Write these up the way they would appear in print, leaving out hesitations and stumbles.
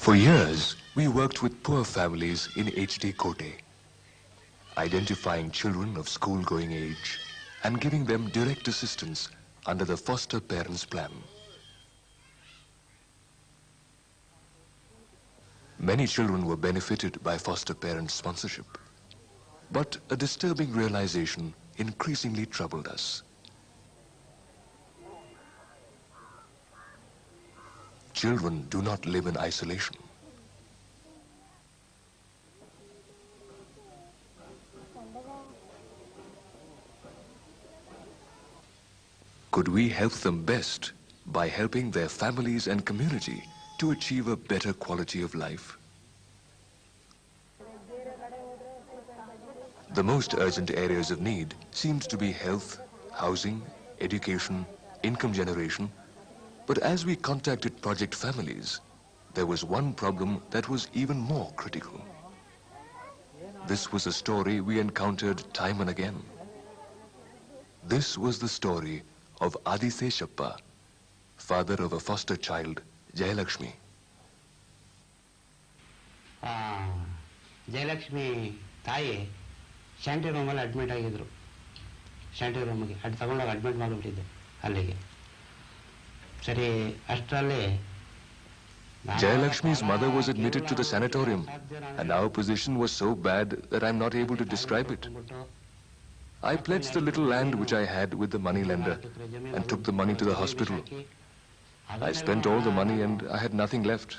For years, we worked with poor families in HD Kote, identifying children of school-going age and giving them direct assistance under the foster parents plan. Many children were benefited by foster parent sponsorship, but a disturbing realization increasingly troubled us. Children do not live in isolation. Could we help them best by helping their families and community to achieve a better quality of life? The most urgent areas of need seemed to be health, housing, education, income generation. But as we contacted project families, there was one problem that was even more critical. This was a story we encountered time and again. This was the story of Adi Seshappa, father of a foster child, Jayalakshmi. Jayalakshmi tayi shanty room alli admit agidru. Shanty room ge adi tagondogi admit madibitidde allige. Jayalakshmi's mother was admitted to the sanatorium, and our position was so bad that I'm not able to describe it. I pledged the little land which I had with the money lender and took the money to the hospital. I spent all the money and I had nothing left.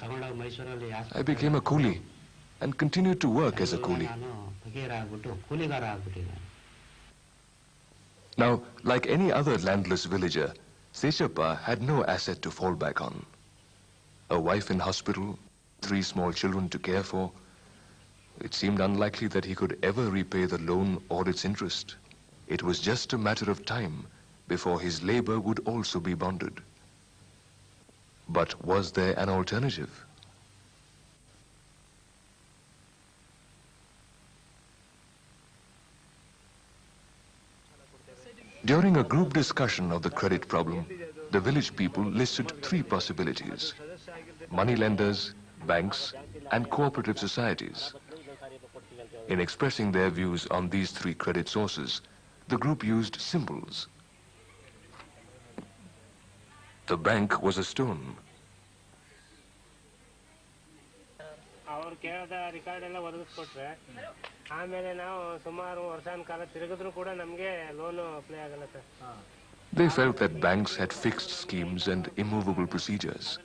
I became a coolie and continued to work as a coolie. Now, like any other landless villager, Seshappa had no asset to fall back on. A wife in hospital, 3 small children to care for. It seemed unlikely that he could ever repay the loan or its interest. It was just a matter of time before his labor would also be bonded. But was there an alternative? During a group discussion of the credit problem, the village people listed 3 possibilities: moneylenders, banks, and cooperative societies. In expressing their views on these 3 credit sources, the group used symbols. The bank was a stone. They felt that banks had fixed schemes and immovable procedures.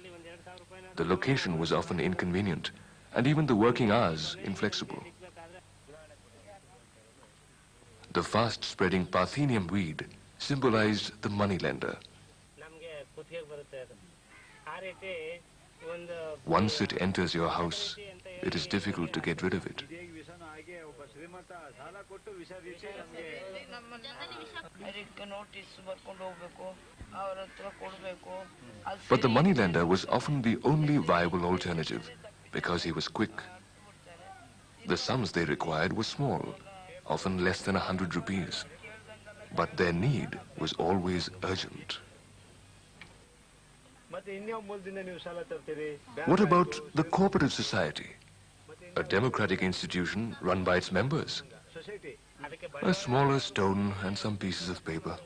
The location was often inconvenient, and even the working hours inflexible. The fast-spreading Parthenium weed symbolized the moneylender. Once it enters your house, it is difficult to get rid of it. But the moneylender was often the only viable alternative because he was quick. The sums they required were small, often less than 100 rupees, but their need was always urgent. What about the cooperative society? A democratic institution run by its members. A smaller stone and some pieces of paper.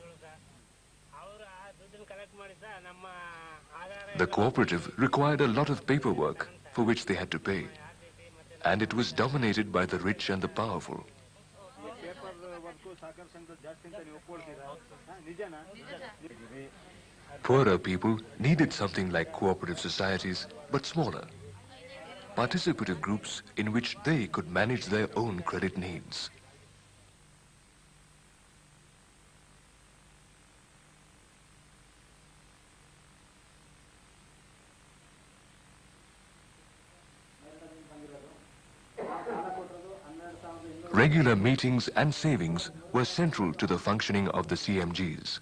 The cooperative required a lot of paperwork for which they had to pay, and it was dominated by the rich and the powerful. Poorer people needed something like cooperative societies, but smaller. Participative groups in which they could manage their own credit needs. Regular meetings and savings were central to the functioning of the CMGs.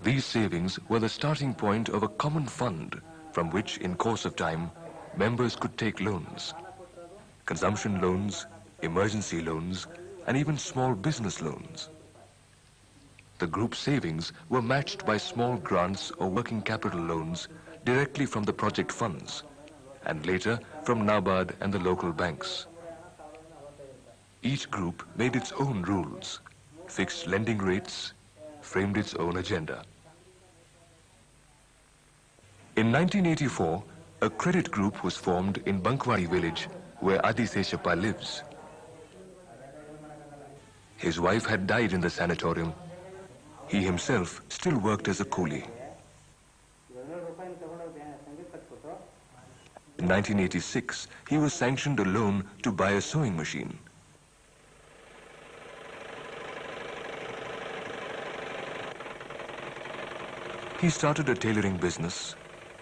These savings were the starting point of a common fund from which, in course of time, members could take loans. Consumption loans, emergency loans, and even small business loans. The group savings were matched by small grants or working capital loans directly from the project funds, and later from NABARD and the local banks. Each group made its own rules, fixed lending rates, framed its own agenda. In 1984, a credit group was formed in Bankwadi village where Adi Seshappa lives. His wife had died in the sanatorium. He himself still worked as a coolie. In 1986, he was sanctioned a loan to buy a sewing machine. He started a tailoring business,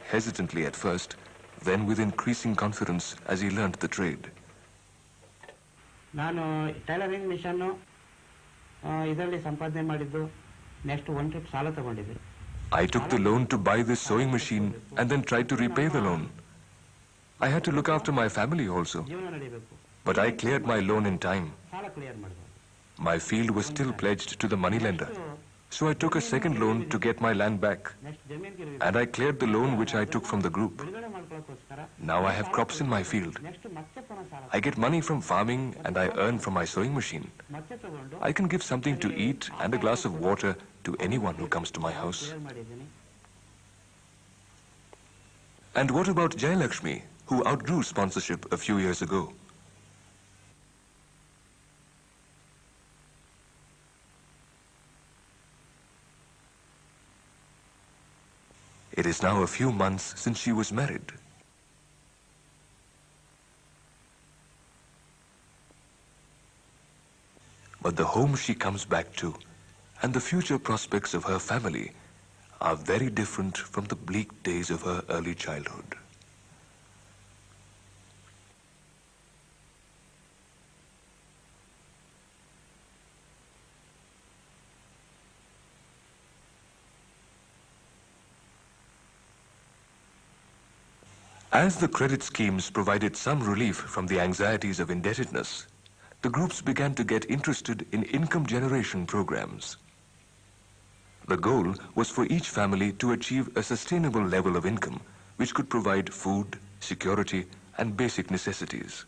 hesitantly at first, then with increasing confidence as he learned the trade. ನಾನು tailoring ಮಿಷನ್ನು ಇದರಲ್ಲಿ ಸಂಪಾದನೆ ಮಾಡಿದ್ದು next one trip ಸಾಲ ತಗೊಂಡಿದ್ದೆ. I took the loan to buy this sewing machine and then tried to repay the loan. I had to look after my family also, but I cleared my loan in time. My field was still pledged to the moneylender, so I took a second loan to get my land back, and I cleared the loan which I took from the group. Now I have crops in my field. I get money from farming and I earn from my sewing machine. I can give something to eat and a glass of water to anyone who comes to my house. And what about Jayalakshmi, who outgrew sponsorship a few years ago? It is now a few months since she was married. But the home she comes back to and the future prospects of her family are very different from the bleak days of her early childhood. As the credit schemes provided some relief from the anxieties of indebtedness, the groups began to get interested in income generation programs. The goal was for each family to achieve a sustainable level of income which could provide food, security, and basic necessities.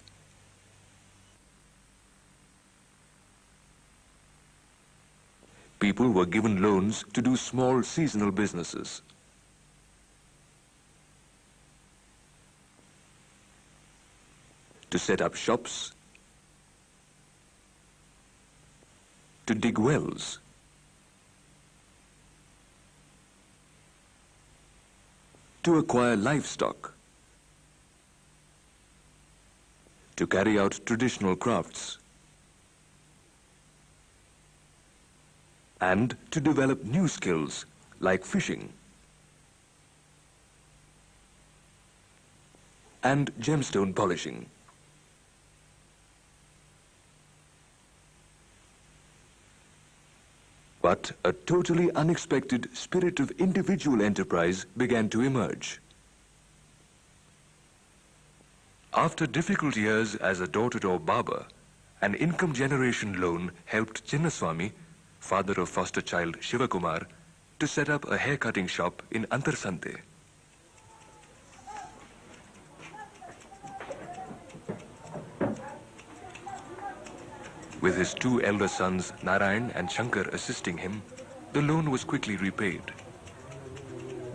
People were given loans to do small seasonal businesses. To set up shops, to dig wells, to acquire livestock, to carry out traditional crafts, and to develop new skills like fishing and gemstone polishing. But a totally unexpected spirit of individual enterprise began to emerge. After difficult years as a door-to-door barber, an income generation loan helped Chinnaswamy, father of foster child Shivakumar, to set up a hair-cutting shop in Antarsante. With his two elder sons, Narayan and Shankar, assisting him, the loan was quickly repaid.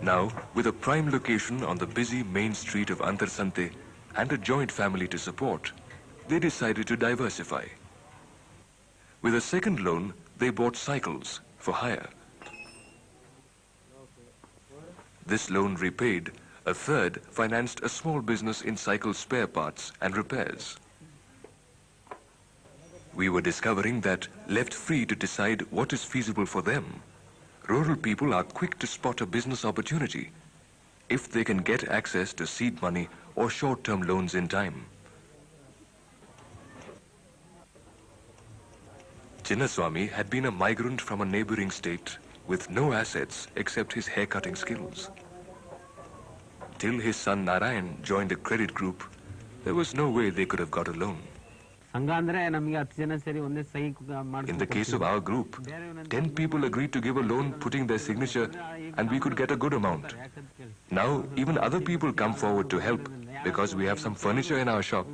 Now, with a prime location on the busy main street of Antarsante and a joint family to support, they decided to diversify. With a second loan, they bought cycles for hire. This loan repaid, a third financed a small business in cycle spare parts and repairs. We were discovering that, left free to decide what is feasible for them, rural people are quick to spot a business opportunity if they can get access to seed money or short-term loans in time. Chinnaswamy had been a migrant from a neighboring state with no assets except his hair-cutting skills. Till his son Narayan joined a credit group, there was no way they could have got a loan. In the case of our group, 10 people agreed to give a loan putting their signature and we could get a good amount. Now even other people come forward to help because we have some furniture in our shop.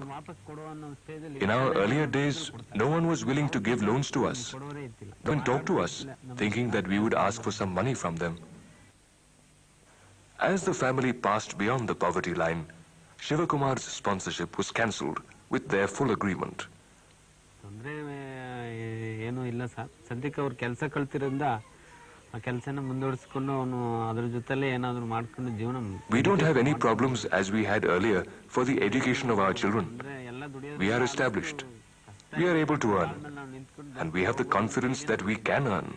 In our earlier days, no one was willing to give loans to us. No one talked to us, thinking that we would ask for some money from them. As the family passed beyond the poverty line, Shivakumar's sponsorship was cancelled with their full agreement. We don't have any problems as we had earlier for the education of our children. We are established. We are able to earn. And we have the confidence that we can earn.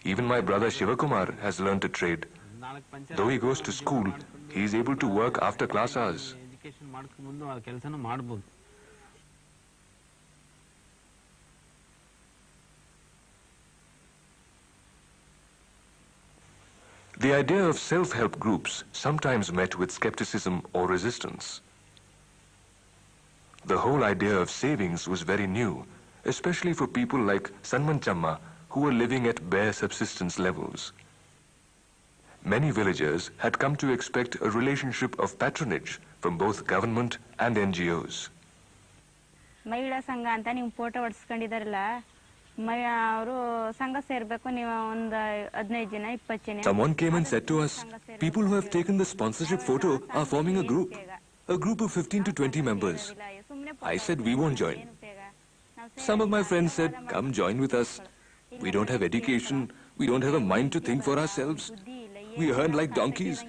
Even my brother Shivakumar has learned a trade. Though he goes to school, he is able to work after class hours. The idea of self-help groups sometimes met with skepticism or resistance. The whole idea of savings was very new, especially for people like Sanman Chamma, who were living at bare subsistence levels. Many villagers had come to expect a relationship of patronage from both government and NGOs. ಮಹಿಳಾ ಸಂಘ ಅಂತ ನೀವು photo ಹೊಡ್ಸ್ಕೊಂಡಿದಾರಲ್ಲ ಅವರು ಸಂಘ ಸೇರ್ಬೇಕು ನೀವು ಒಂದು 15 ಜನ 20 ಜನ. Someone came and said to us, people who have taken the sponsorship photo are forming a group of 15 to 20 members. I said we won't join. Some of my friends said, come join with us. We don't have education, we don't have a mind to think for ourselves. We earn like donkeys.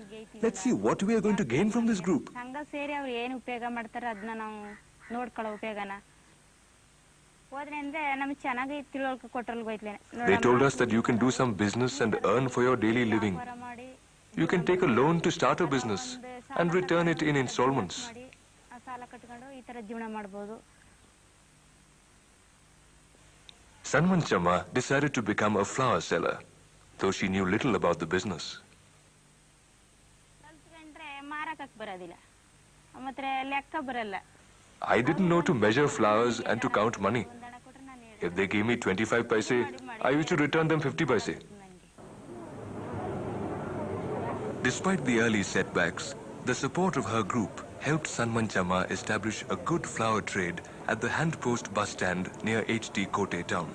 Let's see what we are going to gain from this group. ಸಂಘ ಸೇರಿ ಅವರು ಏನು ಉಪಯೋಗ ಮಾಡ್ತಾರೆ ಅದನ್ನ ನಾವು ನೋಡ್ಕೊಳ್ಳೋ ಉಪಯೋಗನ ಹೋದ್ರೆ ಅಂದ್ರೆ ನಮಗೆ ಚೆನ್ನಾಗಿ ತಿಳುವಳಿಕೆ ಕೊಟ್ಟರಲ್ಲಿ ಹೋಯ್ತೇನೆ. They told us that you can do some business and earn for your daily living. You can take a loan to start a business and return it in installments. ಸಾಲ ಕಟ್ಟಿಕೊಂಡು ಈ ತರ ಜೀವನ ಮಾಡಬಹುದು. Sanman Chamma decided to become a flower seller, though she knew little about the business. ಮಾರಕಕ್ಕೆ ಬರೋದಿಲ್ಲ ಮತ್ತೆ ಲೆಕ್ಕ ಬರಲ್ಲ. I didn't know to measure flowers and to count money. If they gave me 25 paise, I used to return them 50 paise. Despite the early setbacks, the support of her group helped Sanman Chamma establish a good flower trade at the Handpost bus stand near HD Kote town.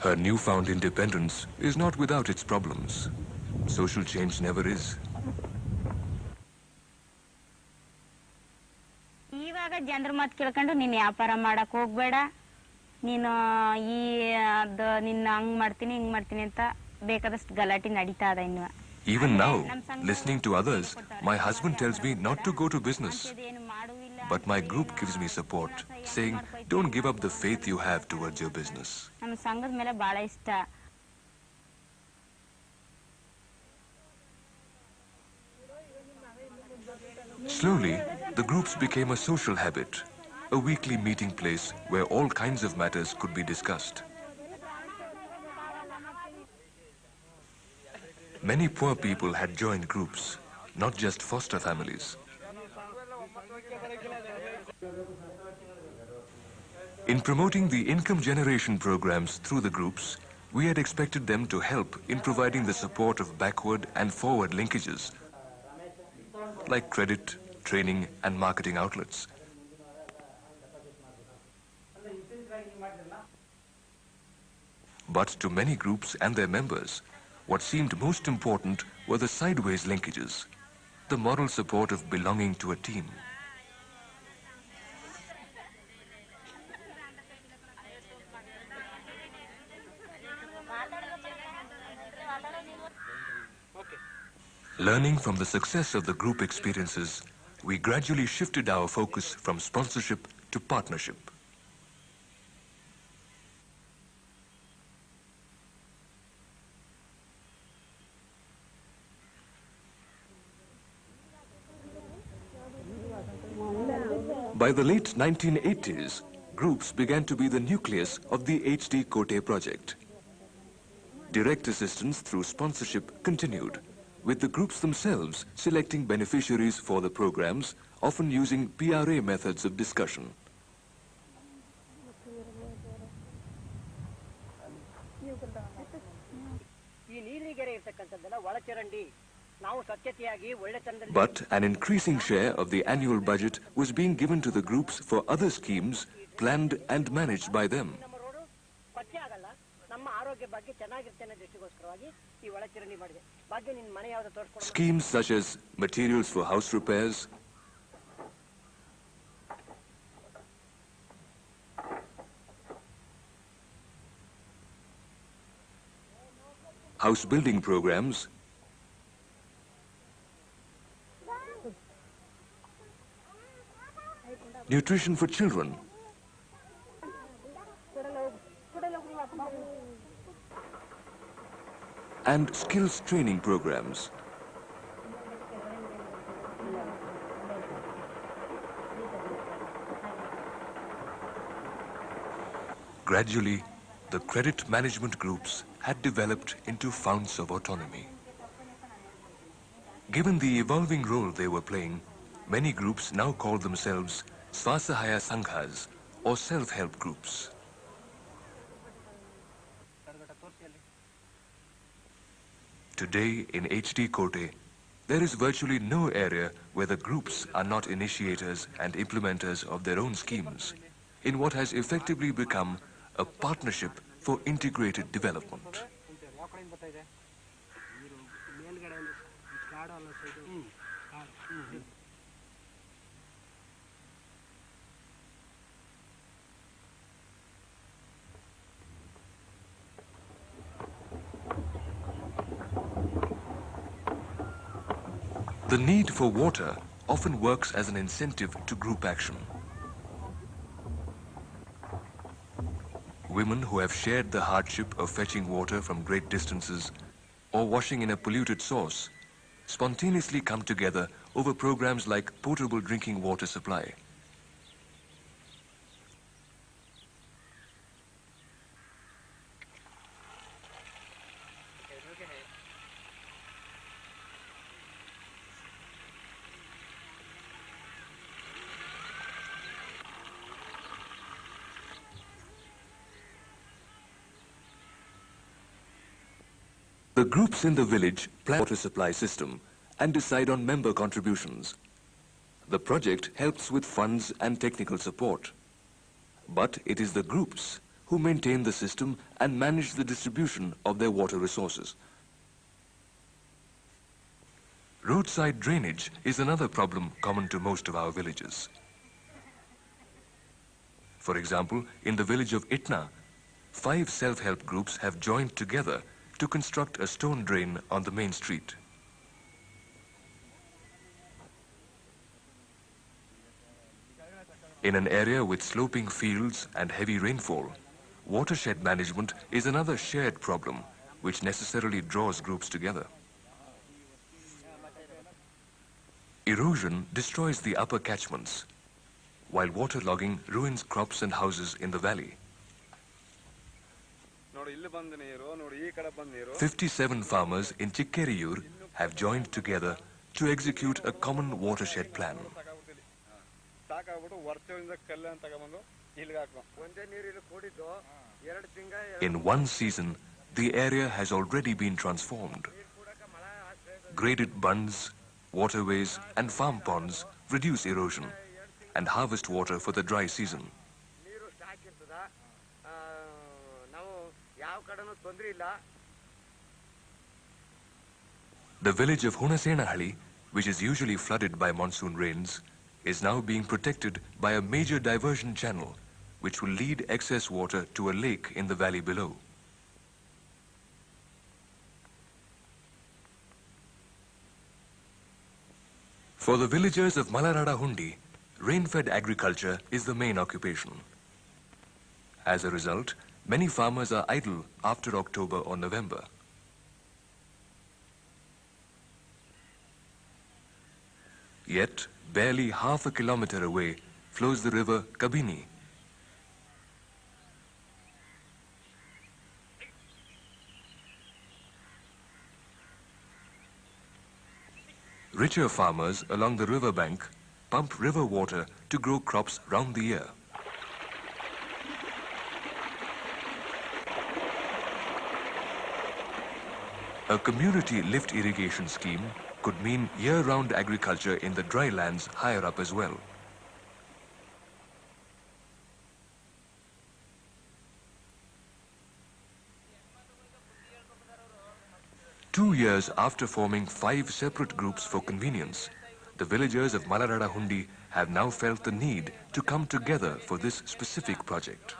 Her newfound independence is not without its problems. Social change never is. ಇವಾಗ ಜನರ ಮಾತು ಕೇಳ್ಕೊಂಡು ನೀನು ವ್ಯಾಪಾರ ಮಾಡಕ್ ಹೋಗ್ಬೇಡ, ನೀನು ಈ ಅದು ನಿನ್ನ ಹಂಗ್ ಮಾಡ್ತೀನಿ ಹಿಂಗ್ ಮಾಡ್ತೀನಿ ಅಂತ ಬೇಕಾದಷ್ಟು ಗಲಾಟೆ ನಡೀತಾ ಇದೆ ಇನ್ನು. Even now, listening to others, my husband tells me not to go to business. But my group gives me support, saying, don't give up the faith you have towards your business. ನಮ್ಮ ಸಂಘದ ಮೇಲೆ ಬಹಳ ಇಷ್ಟ. Slowly, the groups became a social habit, a weekly meeting place where all kinds of matters could be discussed. Many poor people had joined groups, not just foster families. In promoting the income generation programs through the groups, we had expected them to help in providing the support of backward and forward linkages, like credit, training and marketing outlets. But to many groups and their members, what seemed most important were the sideways linkages, the moral support of belonging to a team. Learning from the success of the group experiences, we gradually shifted our focus from sponsorship to partnership. By the late 1980s, groups began to be the nucleus of the HD Kote project. Direct assistance through sponsorship continued, with the groups themselves selecting beneficiaries for the programs, often using PRA methods of discussion. But an increasing share of the annual budget was being given to the groups for other schemes planned and managed by them. Schemes such as materials for house repairs, house building programs, nutrition for children, and skills training programs. Gradually, the credit management groups had developed into founts of autonomy. Given the evolving role they were playing, many groups now call themselves Swasahaya Sanghas, or self-help groups. Today in HD Kote, there is virtually no area where the groups are not initiators and implementers of their own schemes, in what has effectively become a partnership for integrated development. The need for water often works as an incentive to group action. Women who have shared the hardship of fetching water from great distances or washing in a polluted source spontaneously come together over programs like potable drinking water supply. The groups in the village plan water supply system and decide on member contributions. The project helps with funds and technical support. But it is the groups who maintain the system and manage the distribution of their water resources. Roadside drainage is another problem common to most of our villages. For example, in the village of Itna, 5 self-help groups have joined together to construct a stone drain on the main street. In an area with sloping fields and heavy rainfall, watershed management is another shared problem which necessarily draws groups together. Erosion destroys the upper catchments, while waterlogging ruins crops and houses in the valley. 57 farmers in Chikkeriyur have joined together to execute a common watershed plan. In one season, the area has already been transformed. Graded bunds, waterways and farm ponds reduce erosion and harvest water for the dry season. The village of Hunasenahali, which is usually flooded by monsoon rains, is now being protected by a major diversion channel, which will lead excess water to a lake in the valley below. For the villagers of Myrada Hundi, rain-fed agriculture is the main occupation. As a result, many farmers are idle after October or November. Yet, barely half a kilometer away flows the river Kabini, Richer farmers along the river bank pump river water to grow crops round the year. A community lift irrigation scheme could mean year-round agriculture in the dry lands higher up as well. Two years after forming 5 separate groups for convenience, the villagers of Myrada Hundi have now felt the need to come together for this specific project.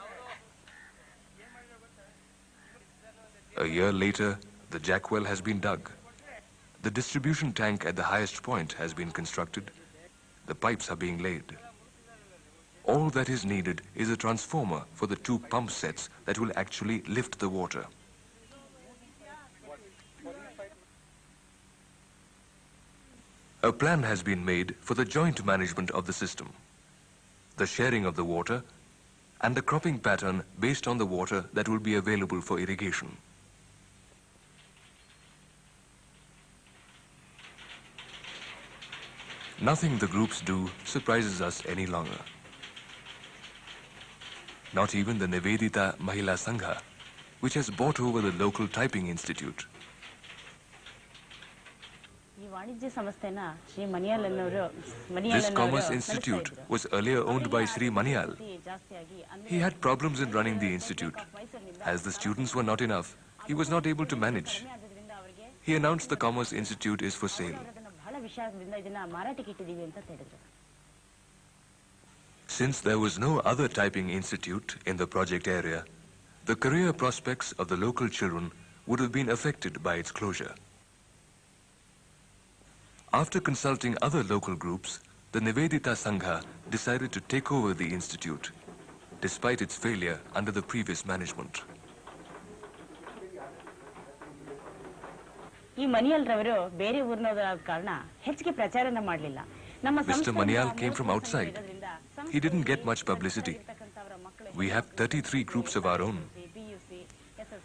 A year later, the jackwell has been dug. The distribution tank at the highest point has been constructed. The pipes are being laid. All that is needed is a transformer for the 2 pump sets that will actually lift the water. A plan has been made for the joint management of the system, the sharing of the water, and the cropping pattern based on the water that will be available for irrigation. Nothing the groups do surprises us any longer. Not even the Nivedita Mahila Sangha, which has bought over the local typing institute. This Commerce Institute was earlier owned by Sri Maniyal. He had problems in running the institute. As the students were not enough, he was not able to manage. He announced the Commerce Institute is for sale. Since there was no other typing institute in the project area, the career prospects of the local children would have been affected by its closure. After consulting other local groups, the Nivedita Sangha decided to take over the institute, despite its failure under the previous management. Mr. Maniyal came from outside. He didn't get much publicity. We have 33 groups of our own.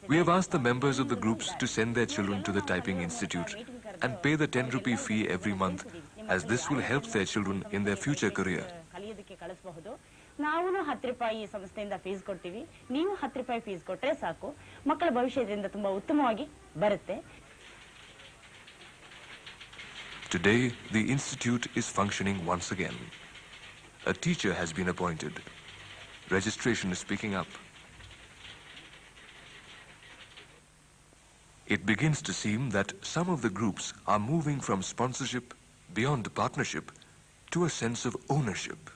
We have asked the members of the groups to send their children to the Typing Institute and pay the 10 rupee fee every month, as this will help their children in their future career. Today, the institute is functioning once again. A teacher has been appointed. Registration is picking up. It begins to seem that some of the groups are moving from sponsorship beyond partnership to a sense of ownership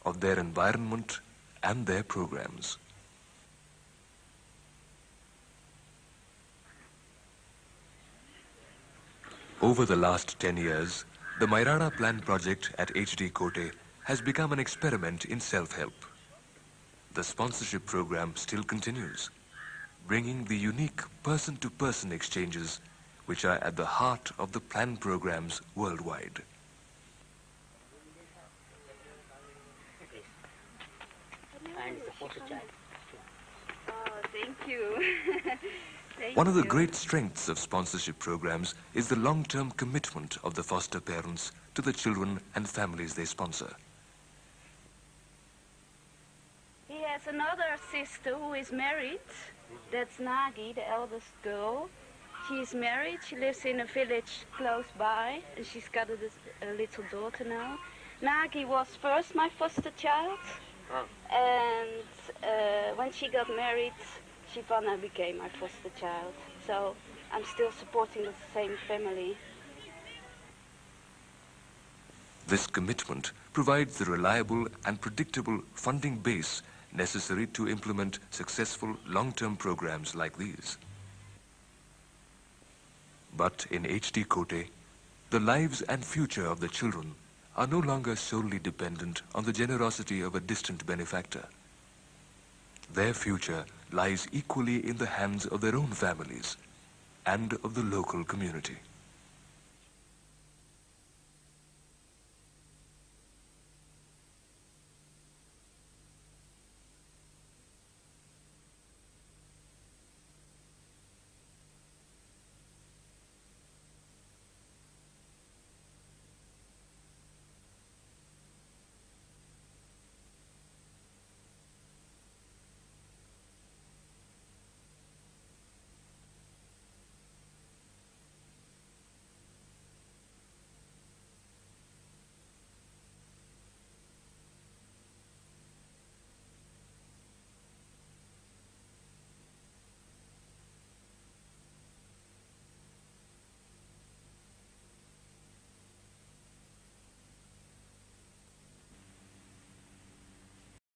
of their environment and their programs. Over the last 10 years, the Myrada Plan project at HD Kote has become an experiment in self-help. The sponsorship program still continues, bringing the unique person-to-person exchanges which are at the heart of the plan programs worldwide. Thank you. One of the great strengths of sponsorship programs is the long-term commitment of the foster parents to the children and families they sponsor. He has another sister who is married. That's Nagi, the eldest girl. She's married. She lives in a village close by, and she's got a little daughter now. Nagi was first my foster child, and when she got married, Shivana became my foster child. So I'm still supporting the same family. This commitment provides the reliable and predictable funding base necessary to implement successful long-term programs like these. But in HD Kote, the lives and future of the children are no longer solely dependent on the generosity of a distant benefactor. Their future lies equally in the hands of their own families and of the local community.